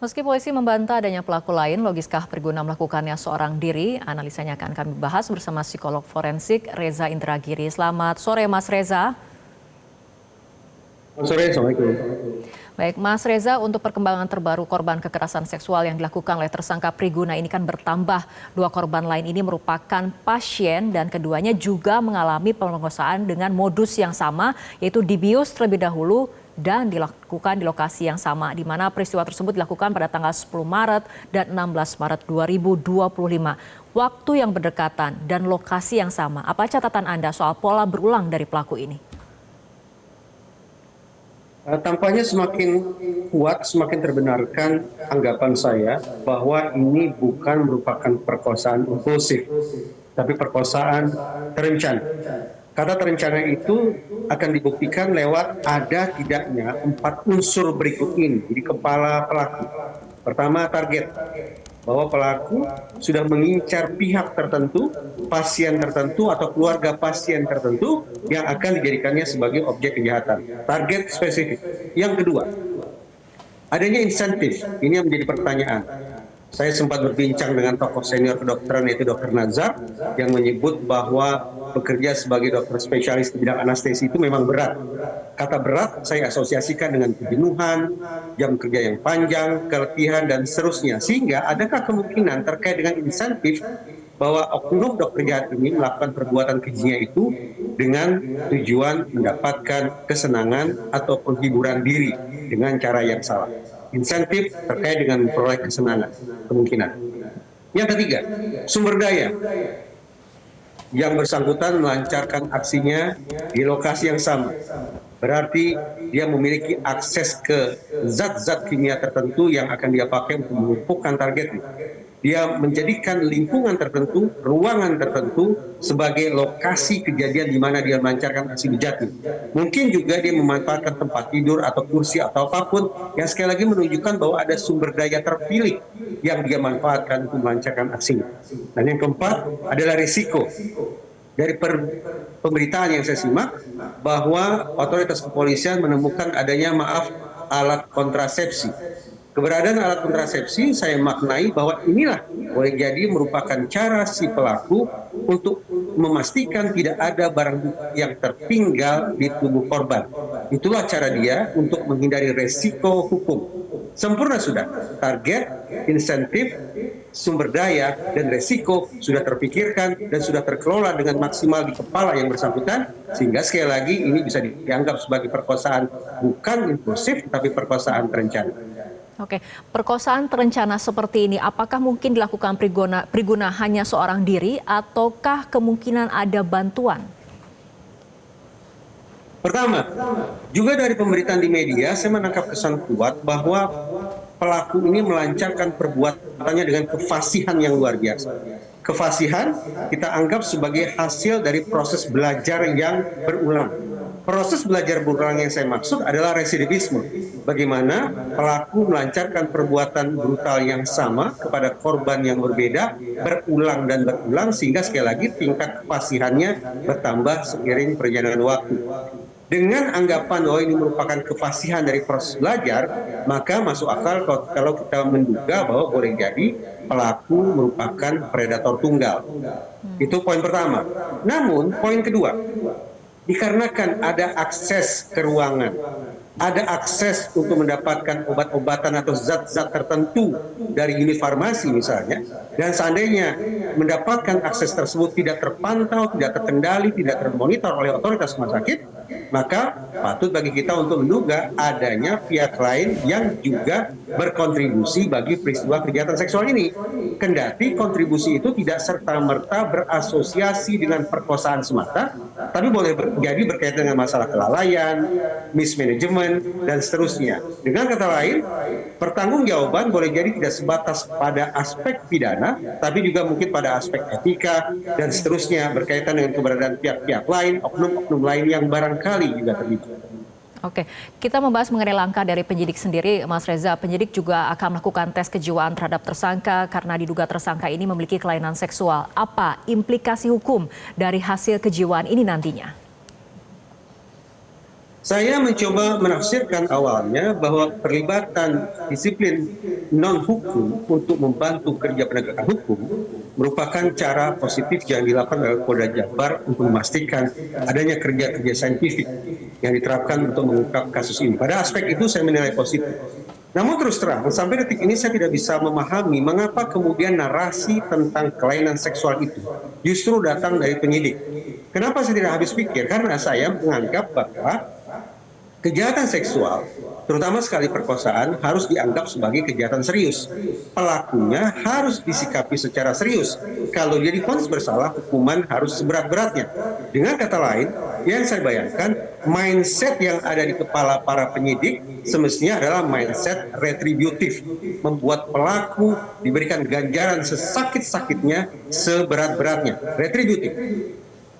Meski polisi membantah adanya pelaku lain, logiskah Perguna melakukannya seorang diri? Analisanya akan kami bahas bersama psikolog forensik Reza Indragiri. Selamat sore Mas Reza. Selamat sore, Assalamualaikum. Baik Mas Reza, untuk perkembangan terbaru korban kekerasan seksual yang dilakukan oleh tersangka Priguna ini kan bertambah. Dua korban lain ini merupakan pasien dan keduanya juga mengalami pemerkosaan dengan modus yang sama, yaitu dibius terlebih dahulu dan dilakukan di lokasi yang sama, di mana peristiwa tersebut dilakukan pada tanggal 10 Maret dan 16 Maret 2025. Waktu yang berdekatan dan lokasi yang sama. Apa catatan Anda soal pola berulang dari pelaku ini? Tampaknya semakin kuat, semakin terbenarkan anggapan saya bahwa ini bukan merupakan perkosaan impulsif, tapi perkosaan terencana. Kata terencana itu akan dibuktikan lewat ada tidaknya 4 unsur berikut ini di kepala pelaku. Pertama, target. Bahwa pelaku sudah mengincar pihak tertentu, pasien tertentu atau keluarga pasien tertentu yang akan dijadikannya sebagai objek kejahatan. Target spesifik. Yang kedua, adanya insentif. Ini yang menjadi pertanyaan. Saya sempat berbincang dengan tokoh senior kedokteran yaitu Dr. Nazar yang menyebut bahwa bekerja sebagai dokter spesialis di bidang anestesi itu memang berat. Kata berat saya asosiasikan dengan kejenuhan, jam kerja yang panjang, keletihan, dan seterusnya. Sehingga adakah kemungkinan terkait dengan insentif bahwa oknum dokter jahat ini melakukan perbuatan kejinya itu dengan tujuan mendapatkan kesenangan atau penghiburan diri dengan cara yang salah. Insentif terkait dengan memperoleh kesenangan, kemungkinan. Yang ketiga, sumber daya. Yang bersangkutan melancarkan aksinya di lokasi yang sama. Berarti dia memiliki akses ke zat-zat kimia tertentu yang akan dia pakai untuk melumpuhkan targetnya. Dia menjadikan lingkungan tertentu, ruangan tertentu sebagai lokasi kejadian di mana dia melancarkan aksi bejatnya. Mungkin juga dia memanfaatkan tempat tidur atau kursi atau apapun yang sekali lagi menunjukkan bahwa ada sumber daya terpilih yang dia manfaatkan untuk melancarkan aksinya. Dan yang keempat adalah risiko. Dari pemberitaan yang saya simak bahwa otoritas kepolisian menemukan adanya alat kontrasepsi. Keberadaan alat kontrasepsi saya maknai bahwa inilah boleh jadi merupakan cara si pelaku untuk memastikan tidak ada barang bukti yang tertinggal di tubuh korban. Itulah cara dia untuk menghindari resiko hukum. Sempurna sudah, target, insentif, sumber daya, dan resiko sudah terpikirkan dan sudah terkelola dengan maksimal di kepala yang bersangkutan, sehingga sekali lagi ini bisa dianggap sebagai perkosaan bukan impulsif, tapi perkosaan terencana. Oke, perkosaan terencana seperti ini apakah mungkin dilakukan Priguna hanya seorang diri ataukah kemungkinan ada bantuan? Pertama, juga dari pemberitaan di media saya menangkap kesan kuat bahwa pelaku ini melancarkan perbuatannya dengan kefasihan yang luar biasa. Kefasihan kita anggap sebagai hasil dari proses belajar yang berulang. Proses belajar berulang yang saya maksud adalah residivisme. Bagaimana pelaku melancarkan perbuatan brutal yang sama kepada korban yang berbeda, berulang dan berulang, sehingga sekali lagi tingkat kefasihannya bertambah seiring perjalanan waktu. Dengan anggapan bahwa ini merupakan kefasihan dari proses belajar, maka masuk akal kalau kita menduga bahwa boleh jadi pelaku merupakan predator tunggal. Itu poin pertama. Namun poin kedua, dikarenakan ada akses ke ruangan, ada akses untuk mendapatkan obat-obatan atau zat-zat tertentu dari unit farmasi misalnya, dan seandainya mendapatkan akses tersebut tidak terpantau, tidak terkendali, tidak termonitor oleh otoritas rumah sakit, maka patut bagi kita untuk menduga adanya pihak lain yang juga berkontribusi bagi peristiwa kejahatan seksual ini. Kendati kontribusi itu tidak serta-merta berasosiasi dengan perkosaan semata, tapi boleh jadi berkaitan dengan masalah kelalaian, mismanagement, dan seterusnya. Dengan kata lain, pertanggungjawaban boleh jadi tidak sebatas pada aspek pidana, tapi juga mungkin pada aspek etika, dan seterusnya berkaitan dengan keberadaan pihak-pihak lain, oknum-oknum lain yang barangkali juga terlibat. Oke, kita membahas mengenai langkah dari penyidik sendiri, Mas Reza. Penyidik juga akan melakukan tes kejiwaan terhadap tersangka karena diduga tersangka ini memiliki kelainan seksual. Apa implikasi hukum dari hasil kejiwaan ini nantinya? Saya mencoba menafsirkan awalnya bahwa perlibatan disiplin non-hukum untuk membantu kerja penegakan hukum merupakan cara positif yang dilakukan oleh Polda Jabar untuk memastikan adanya kerja-kerja saintifik yang diterapkan untuk mengungkap kasus ini. Pada aspek itu saya menilai positif. Namun terus terang, sampai detik ini saya tidak bisa memahami mengapa kemudian narasi tentang kelainan seksual itu justru datang dari penyidik. Kenapa saya tidak habis pikir? Karena saya menganggap bahwa kejahatan seksual, terutama sekali perkosaan, harus dianggap sebagai kejahatan serius. Pelakunya harus disikapi secara serius. Kalau dia divonis bersalah, hukuman harus seberat-beratnya. Dengan kata lain, yang saya bayangkan, mindset yang ada di kepala para penyidik semestinya adalah mindset retributif. Membuat pelaku diberikan ganjaran sesakit-sakitnya, seberat-beratnya. Retributif.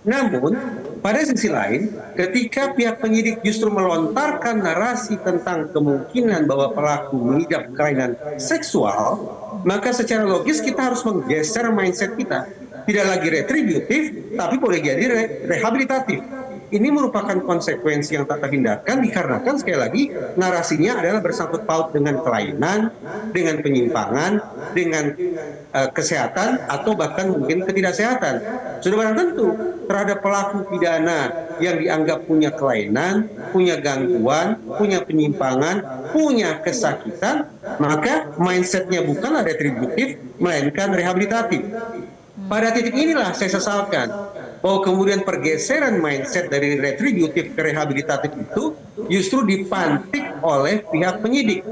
Namun, pada sisi lain, ketika pihak penyidik justru melontarkan narasi tentang kemungkinan bahwa pelaku mengidap kelainan seksual, maka secara logis kita harus menggeser mindset kita. Tidak lagi retributif, tapi boleh jadi rehabilitatif. Ini merupakan konsekuensi yang tak terhindarkan dikarenakan sekali lagi narasinya adalah bersangkut paut dengan kelainan, dengan penyimpangan, dengan kesehatan atau bahkan mungkin ketidaksehatan. Sudah barang tentu terhadap pelaku pidana yang dianggap punya kelainan, punya gangguan, punya penyimpangan, punya kesakitan, maka mindsetnya bukanlah retributif, melainkan rehabilitatif. Pada titik inilah saya sesalkan bahwa kemudian pergeseran mindset dari retributif ke rehabilitatif itu justru dipantik oleh pihak penyidik.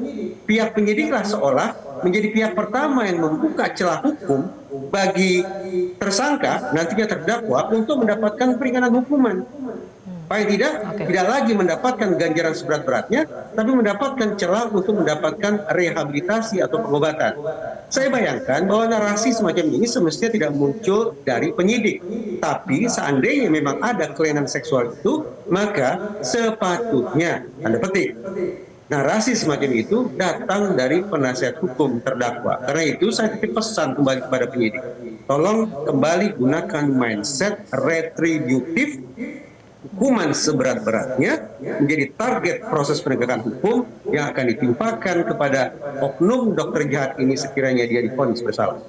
Pihak penyidiklah seolah menjadi pihak pertama yang membuka celah hukum bagi tersangka, nantinya terdakwa, untuk mendapatkan peringanan hukuman. Paling tidak lagi mendapatkan ganjaran seberat-beratnya, tapi mendapatkan celah untuk mendapatkan rehabilitasi atau pengobatan. Saya bayangkan bahwa narasi semacam ini semestinya tidak muncul dari penyidik. Tapi seandainya memang ada kelainan seksual itu, maka sepatutnya, tanda petik, narasi semacam itu datang dari penasihat hukum terdakwa. Karena itu saya titip pesan kembali kepada penyidik. Tolong kembali gunakan mindset retributif, hukuman seberat-beratnya menjadi target proses penegakan hukum yang akan ditimpakan kepada oknum dokter jahat ini sekiranya dia divonis bersalah.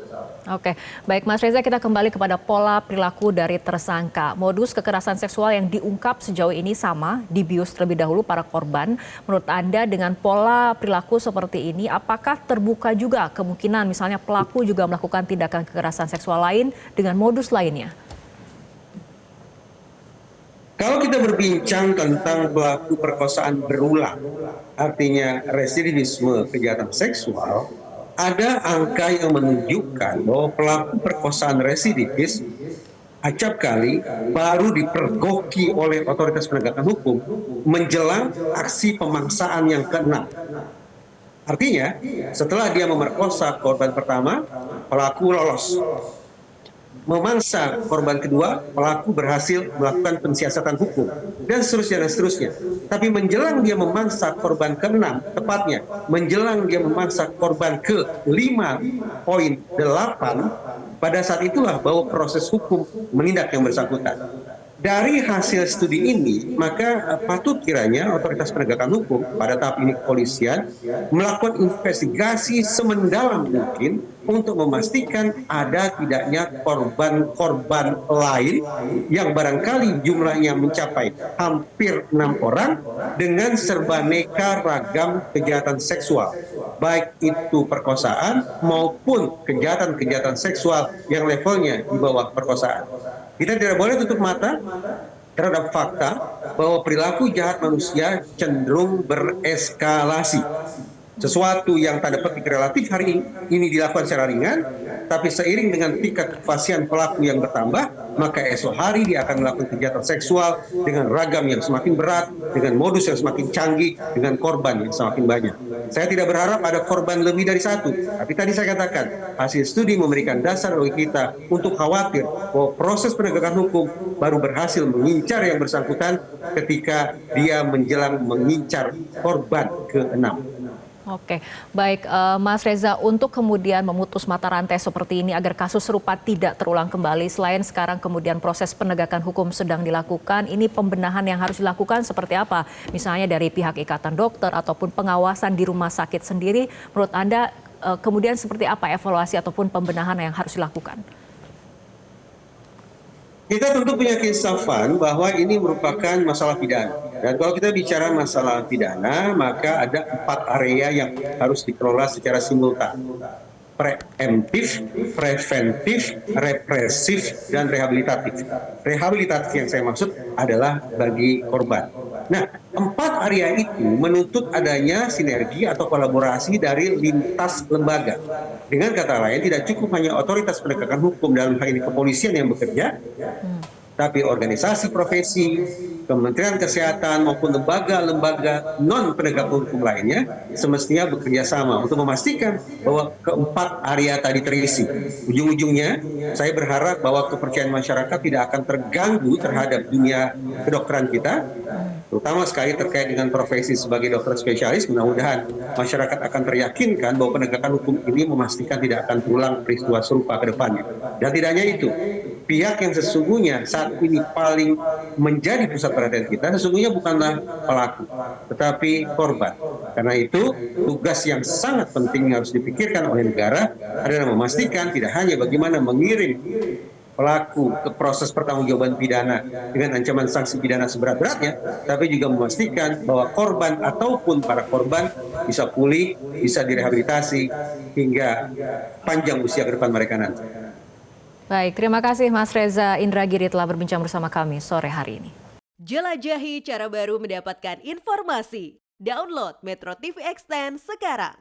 Oke, baik Mas Reza, kita kembali kepada pola perilaku dari tersangka. Modus kekerasan seksual yang diungkap sejauh ini sama, dibius terlebih dahulu para korban. Menurut Anda dengan pola perilaku seperti ini, apakah terbuka juga kemungkinan misalnya pelaku juga melakukan tindakan kekerasan seksual lain dengan modus lainnya? Kalau kita berbincang tentang pelaku perkosaan berulang, artinya residivisme kejahatan seksual, ada angka yang menunjukkan bahwa pelaku perkosaan residivis acap kali baru dipergoki oleh otoritas penegakan hukum menjelang aksi pemaksaan yang ke-6. Artinya, setelah dia memerkosa korban pertama, pelaku lolos. Memangsa korban kedua, pelaku berhasil melakukan pensiasatan hukum, dan seterusnya dan seterusnya. Tapi menjelang dia memangsa korban ke-6, tepatnya menjelang dia memangsa korban ke-5.8, pada saat itulah bahwa proses hukum menindak yang bersangkutan. Dari hasil studi ini, maka patut kiranya otoritas penegakan hukum, pada tahap ini kepolisian, melakukan investigasi semendalam mungkin untuk memastikan ada tidaknya korban-korban lain yang barangkali jumlahnya mencapai hampir 6 orang dengan serbaneka ragam kejahatan seksual, baik itu perkosaan maupun kejahatan-kejahatan seksual yang levelnya di bawah perkosaan. Kita tidak boleh tutup mata terhadap fakta bahwa perilaku jahat manusia cenderung bereskalasi. Sesuatu yang tanda petik relatif hari ini dilakukan secara ringan, tapi seiring dengan tingkat kefasihan pelaku yang bertambah, maka esok hari dia akan melakukan kejahatan seksual dengan ragam yang semakin berat, dengan modus yang semakin canggih, dengan korban yang semakin banyak. Saya tidak berharap ada korban lebih dari satu, tapi tadi saya katakan, hasil studi memberikan dasar bagi kita untuk khawatir bahwa proses penegakan hukum baru berhasil mengincar yang bersangkutan ketika dia menjelang mengincar korban ke-6. Oke, baik Mas Reza, untuk kemudian memutus mata rantai seperti ini agar kasus serupa tidak terulang kembali, selain sekarang kemudian proses penegakan hukum sedang dilakukan, ini pembenahan yang harus dilakukan seperti apa? Misalnya dari pihak Ikatan Dokter ataupun pengawasan di rumah sakit sendiri, menurut Anda kemudian seperti apa evaluasi ataupun pembenahan yang harus dilakukan? Kita tentu punya keinsafan bahwa ini merupakan masalah pidana. Dan kalau kita bicara masalah pidana, maka ada 4 area yang harus dikelola secara simultan. Preemptif, preventif, represif, dan rehabilitatif. Rehabilitatif yang saya maksud adalah bagi korban. Nah, 4 area itu menuntut adanya sinergi atau kolaborasi dari lintas lembaga. Dengan kata lain, tidak cukup hanya otoritas penegakan hukum dalam hal ini kepolisian yang bekerja, tapi organisasi profesi, Kementerian Kesehatan maupun lembaga-lembaga non penegak hukum lainnya semestinya bekerja sama untuk memastikan bahwa keempat area tadi terisi. Ujung-ujungnya, saya berharap bahwa kepercayaan masyarakat tidak akan terganggu terhadap dunia kedokteran kita, terutama sekali terkait dengan profesi sebagai dokter spesialis. Mudah-mudahan masyarakat akan teryakinkan bahwa penegakan hukum ini memastikan tidak akan terulang peristiwa serupa ke depannya. Dan tidak hanya itu, pihak yang sesungguhnya saat ini paling menjadi pusat perhatian kita sesungguhnya bukanlah pelaku, tetapi korban. Karena itu, tugas yang sangat penting yang harus dipikirkan oleh negara adalah memastikan tidak hanya bagaimana mengirim pelaku ke proses pertanggungjawaban pidana dengan ancaman sanksi pidana seberat-beratnya, tapi juga memastikan bahwa korban ataupun para korban bisa pulih, bisa direhabilitasi hingga panjang usia ke depan mereka nanti. Baik, terima kasih Mas Reza Indragiri telah berbincang bersama kami sore hari ini. Jelajahi cara baru mendapatkan informasi. Download Metro TV Extend sekarang.